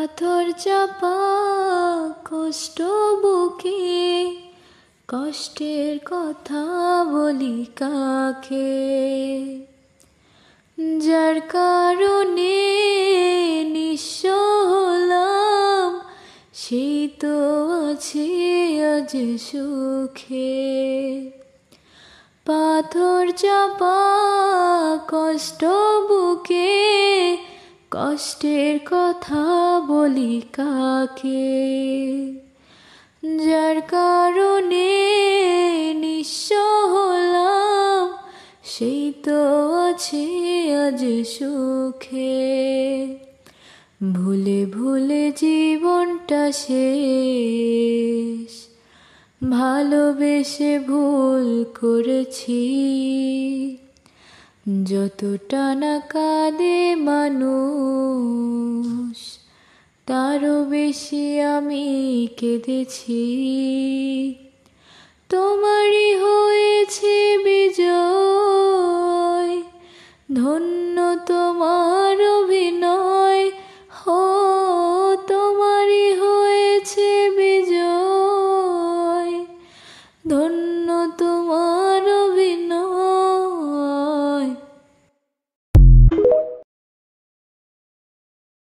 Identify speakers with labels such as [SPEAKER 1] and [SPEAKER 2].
[SPEAKER 1] পাথর চাপা কষ্ট বুকে, কষ্টের কথা বলি কাকে? যার কারণে নিঃস্ব হলাম, সেই তো আছে আজ সুখে। পাথর চাপা কষ্ট বুকে, কষ্টের কথা বলি কাকে? যার কারণে নিঃস্ব হলাম, সেই তো আছে আজ সুখে। ভুলে ভুলে জীবনটা শেষ, ভালোবেসে ভুল করেছি। যতটা না কাঁদে মানুষ, তারও বেশি আমি কেঁদেছি। তোমারই হয়েছে বিজয়, ধন্য তোমার